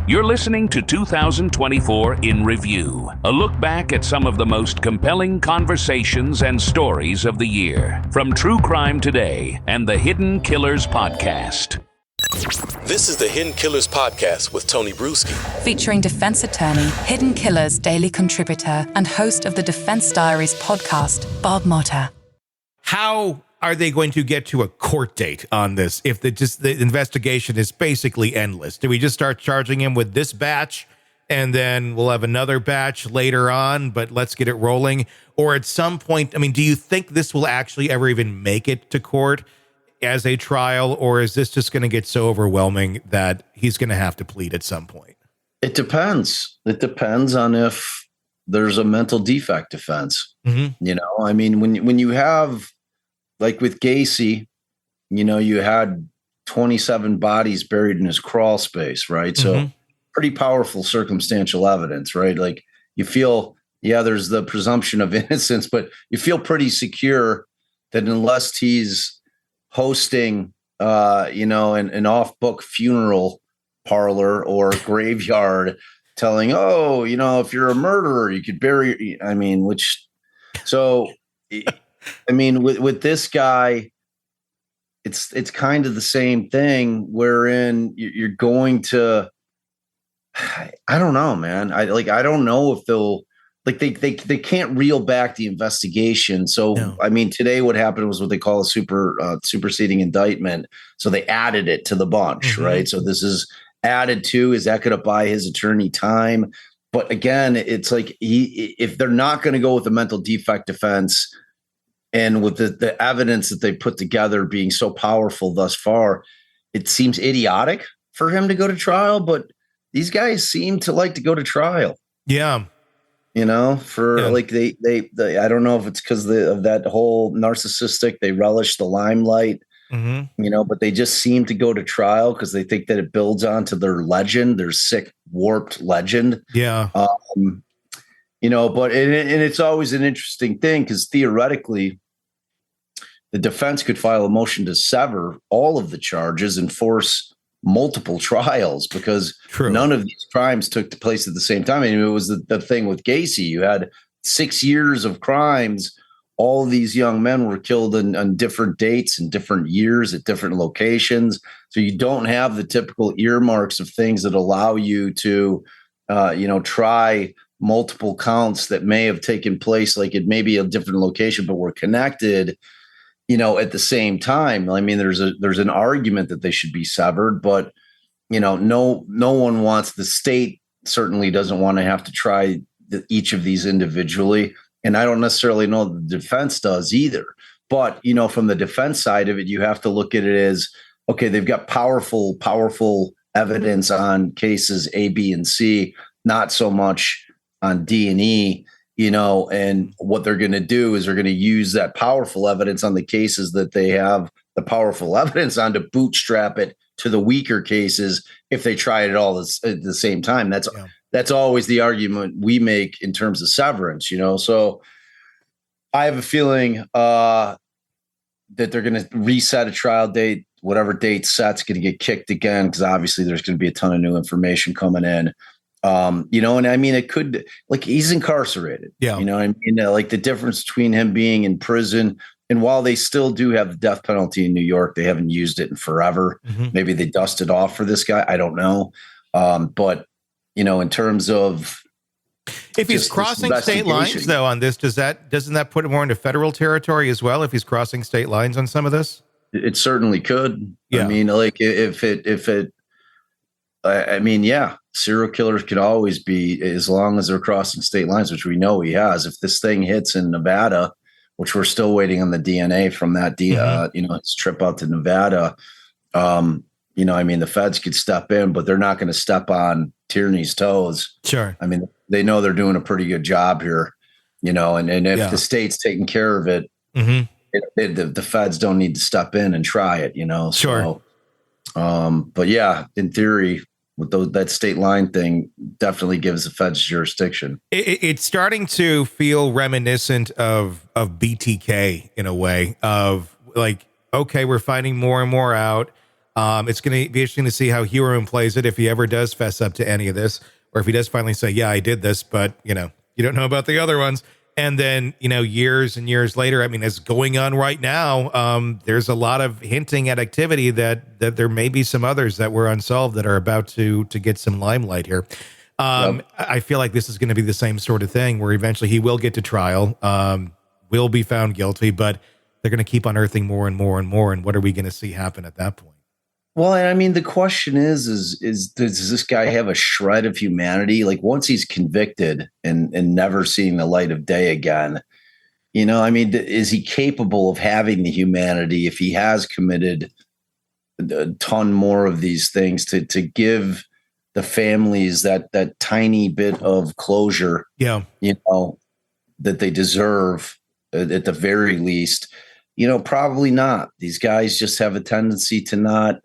You're listening to 2024 in Review, a look back at some of the most compelling conversations and stories of the year, from True Crime Today and the Hidden Killers Podcast. This is the Hidden Killers Podcast with Tony Brueski. Featuring defense attorney, Hidden Killers daily contributor, and host of the Defense Diaries podcast, Bob Motta. How are they going to get to a court date on this if the investigation is basically endless? Do we just start charging him with this batch and then we'll have another batch later on, but let's get it rolling? Or at some point, I mean, do you think this will actually ever even make it to court as a trial, or is this just going to get so overwhelming that he's going to have to plead at some point? It depends. It depends on if there's a mental defect defense. Mm-hmm. You know, I mean, when you have, like with Gacy, you know, you had 27 bodies buried in his crawl space, right? Mm-hmm. So pretty powerful circumstantial evidence, right? Like you feel, yeah, there's the presumption of innocence, but you feel pretty secure that unless he's hosting, you know, an off-book funeral parlor or graveyard telling, oh, you know, if you're a murderer, you could bury, I mean, so, I mean, with this guy, it's kind of the same thing wherein you're going to, I don't know, man. I don't know if they'll, like they can't reel back the investigation. So, no. I mean, today what happened was what they call a superseding indictment. So they added it to the bunch, mm-hmm. right? So this is added to, is that going to buy his attorney time? But again, it's like if they're not going to go with the mental defect defense and with the evidence that they put together being so powerful thus far, it seems idiotic for him to go to trial, but these guys seem to like to go to trial. Yeah. You know, like they I don't know if it's because of that whole narcissistic, they relish the limelight, mm-hmm. you know, but they just seem to go to trial because they think that it builds onto their legend, their sick, warped legend. Yeah. You know, but and it's always an interesting thing because theoretically, the defense could file a motion to sever all of the charges and force multiple trials because none of these crimes took place at the same time. I mean, it was the thing with Gacy. You had 6 years of crimes. All of these young men were killed on different dates and different years at different locations. So you don't have the typical earmarks of things that allow you to, you know, try multiple counts that may have taken place, like it may be a different location, but were connected, you know, at the same time. I mean, there's an argument that they should be severed, but, you know, no one wants, the state certainly doesn't want to have to try each of these individually. And I don't necessarily know the defense does either. But, you know, from the defense side of it, you have to look at it as, okay, they've got powerful evidence on cases A, B, and C, not so much on D and E. You know, and what they're going to do is they're going to use that powerful evidence on the cases that they have the powerful evidence on to bootstrap it to the weaker cases if they try it all at the same time. That's always the argument we make in terms of severance, you know. So I have a feeling that they're going to reset a trial date. Whatever date set's going to get kicked again because obviously there's going to be a ton of new information coming in. You know, and I mean, it could, like, he's incarcerated. Yeah. You know, I mean, like the difference between him being in prison and while they still do have the death penalty in New York, they haven't used it in forever. Mm-hmm. Maybe they dusted off for this guy. I don't know. But, you know, in terms of if he's crossing state lines, though, on this, doesn't that put him more into federal territory as well? If he's crossing state lines on some of this, it certainly could. Yeah. I mean, like I mean, yeah, serial killers can always be, as long as they're crossing state lines, which we know he has. If this thing hits in Nevada, which we're still waiting on the DNA from that, mm-hmm. You know, his trip out to Nevada, you know, I mean, the feds could step in, but they're not going to step on Tierney's toes. Sure. I mean, they know they're doing a pretty good job here, you know, and if the state's taking care of it, mm-hmm. The feds don't need to step in and try it, you know. Sure. So, but yeah, in theory, with that state line thing definitely gives the feds jurisdiction. It's starting to feel reminiscent of BTK in a way of like, okay, we're finding more and more out. It's going to be interesting to see how Heuermann plays it, if he ever does fess up to any of this, or if he does finally say, yeah, I did this, but, you don't know about the other ones. And then, years and years later, I mean, it's going on right now. There's a lot of hinting at activity that there may be some others that were unsolved that are about to get some limelight here. I feel like this is going to be the same sort of thing where eventually he will get to trial, will be found guilty, but they're going to keep unearthing more and more and more. And what are we going to see happen at that point? Well, and I mean, the question is does this guy have a shred of humanity? Like, once he's convicted and never seeing the light of day again, I mean, is he capable of having the humanity if he has committed a ton more of these things to give the families that tiny bit of closure, that they deserve at the very least? Probably not. These guys just have a tendency to not,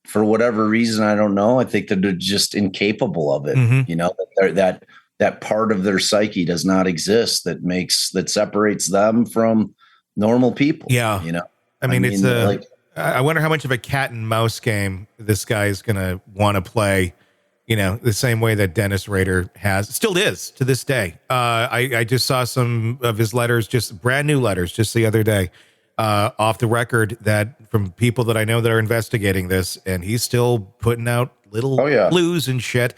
for whatever reason, I don't know. I think that they're just incapable of it. Mm-hmm. That part of their psyche does not exist that separates them from normal people. Yeah. I mean, I wonder how much of a cat and mouse game this guy is going to want to play, the same way that Dennis Rader still is to this day. I just saw some of his letters, just brand new letters just the other day, off the record, that from people that I know that are investigating this, and he's still putting out little clues and shit,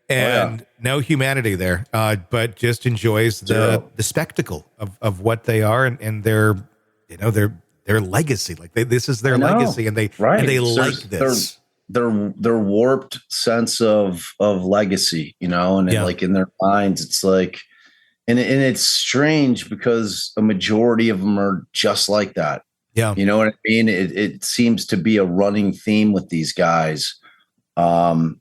and no humanity there, but just enjoys the spectacle of what they are and their legacy. Like this is their legacy, and they like this. Their warped sense of legacy, and like in their minds, it's like. And it's strange because a majority of them are just like that. Yeah. You know what I mean? It seems to be a running theme with these guys. And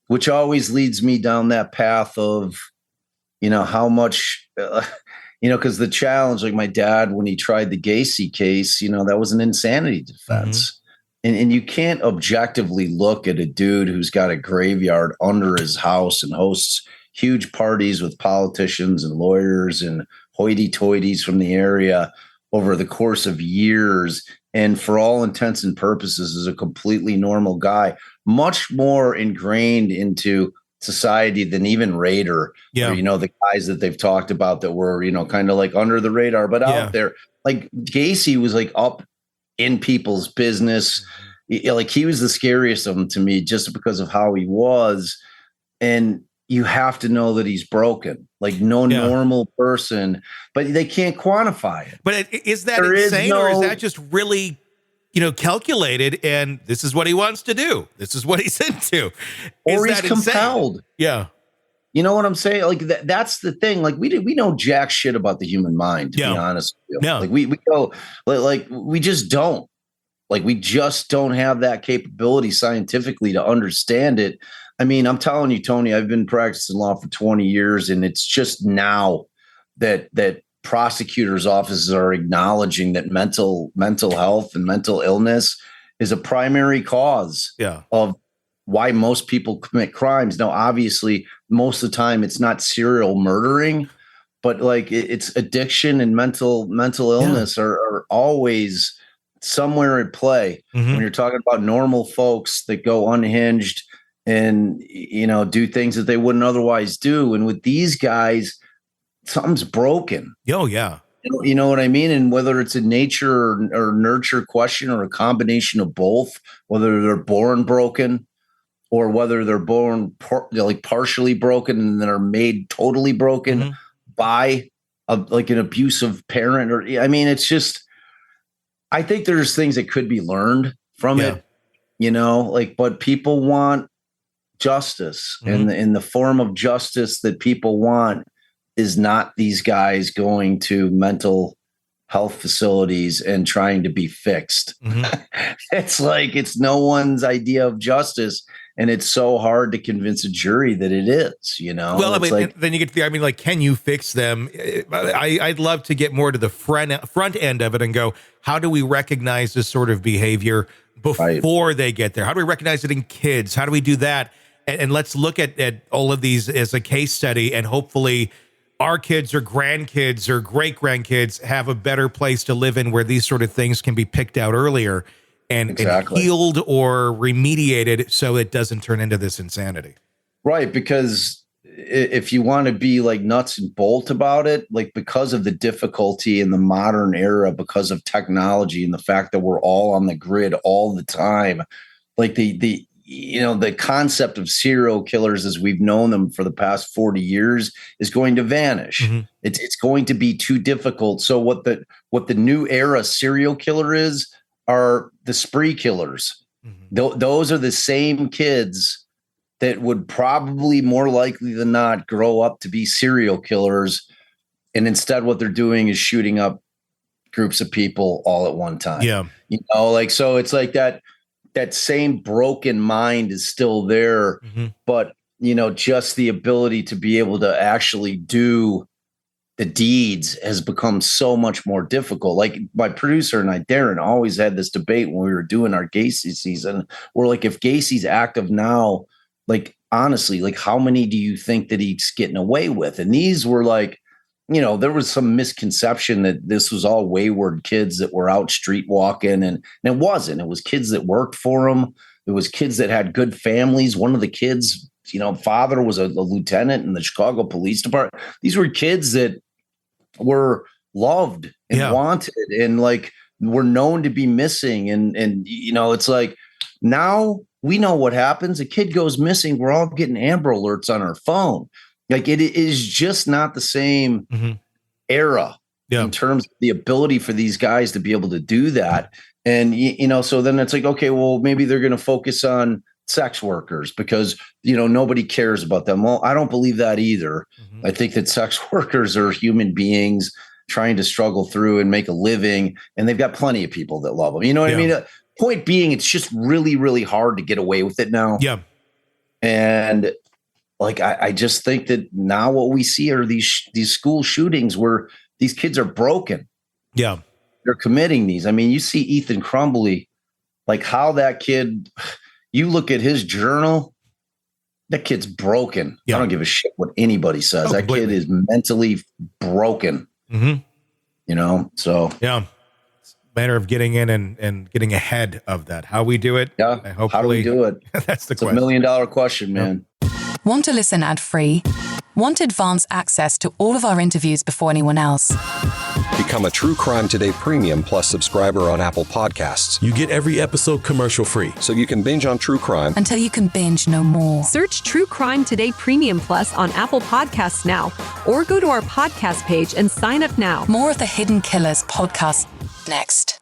which always leads me down that path of, how much, because the challenge, like my dad, when he tried the Gacy case, that was an insanity defense. Mm-hmm. And you can't objectively look at a dude who's got a graveyard under his house and hosts huge parties with politicians and lawyers and hoity-toities from the area over the course of years, and for all intents and purposes is a completely normal guy, much more ingrained into society than even Rader, or, the guys that they've talked about that were, kind of like under the radar, but out there. Like Gacy was like up in people's business. Like he was the scariest of them to me just because of how he was. And you have to know that he's broken, like no normal person, but they can't quantify it. But is that insane, or is that just really, calculated? And this is what he wants to do. This is what he's into. Or he's compelled. Insane? Yeah. You know what I'm saying? Like that's the thing. Like we know jack shit about the human mind, to be honest with you. No. Like we go, like we just don't. Like we just don't have that capability scientifically to understand it. I mean, I'm telling you, Tony, I've been practicing law for 20 years, and it's just now that prosecutors' offices are acknowledging that mental health and mental illness is a primary cause of why most people commit crimes. Now, obviously, most of the time it's not serial murdering, but like it's addiction and mental illness are always somewhere at play. Mm-hmm. When you're talking about normal folks that go unhinged and, do things that they wouldn't otherwise do. And with these guys, something's broken. Oh, yeah. You know what I mean? And whether it's a nature or nurture question or a combination of both, whether they're born broken or whether they're born partially broken and then are made totally broken by an abusive parent. Or, I mean, it's just, I think there's things that could be learned from it, but people want justice, and in the form of justice that people want is not these guys going to mental health facilities and trying to be fixed. It's like, it's no one's idea of justice. And it's so hard to convince a jury that it is, Well, I mean, then you get to can you fix them? I'd love to get more to the front end of it and go, how do we recognize this sort of behavior before they get there? How do we recognize it in kids? How do we do that? And let's look at all of these as a case study, and hopefully our kids or grandkids or great grandkids have a better place to live in where these sort of things can be picked out earlier. and healed or remediated so it doesn't turn into this insanity. Right, because if you want to be like nuts and bolt about it, like because of the difficulty in the modern era, because of technology and the fact that we're all on the grid all the time, like the concept of serial killers as we've known them for the past 40 years is going to vanish. Mm-hmm. It's going to be too difficult. So what the new era serial killer are the spree killers. Mm-hmm. Those are the same kids that would probably more likely than not grow up to be serial killers. And instead what they're doing is shooting up groups of people all at one time. Yeah. So it's like that same broken mind is still there, mm-hmm. but just the ability to be able to actually do the deeds has become so much more difficult. Like my producer and I, Darren, always had this debate when we were doing our Gacy season. We're like, if Gacy's active now, like, honestly, like how many do you think that he's getting away with? And these were like, there was some misconception that this was all wayward kids that were out street walking. And it wasn't. It was kids that worked for him. It was kids that had good families. One of the kids, father was a lieutenant in the Chicago Police Department. These were kids that were loved and wanted and like were known to be missing. And it's like now we know what happens. A kid goes missing. We're all getting Amber Alerts on our phone. Like it is just not the same mm-hmm. era in terms of the ability for these guys to be able to do that. And, so then it's like, okay, well, maybe they're going to focus on sex workers because, nobody cares about them. Well, I don't believe that either. Mm-hmm. I think that sex workers are human beings trying to struggle through and make a living. And they've got plenty of people that love them. You know what I mean? Point being, it's just really, really hard to get away with it now. Yeah. And like, I just think that now what we see are these school shootings where these kids are broken. Yeah. They're committing these. I mean, you see Ethan Crumbley, like how that kid, you look at his journal, that kid's broken. Yeah. I don't give a shit what anybody says. That kid is mentally broken, mm-hmm. So. Yeah. Matter of getting in and getting ahead of that. How we do it? Yeah. How do we do it? That's the question. $1 million question, man. Want to listen ad-free? Want advanced access to all of our interviews before anyone else? Become a True Crime Today Premium Plus subscriber on Apple Podcasts. You get every episode commercial-free. So you can binge on true crime until you can binge no more. Search True Crime Today Premium Plus on Apple Podcasts now, or go to our podcast page and sign up now. More of the Hidden Killers podcast next.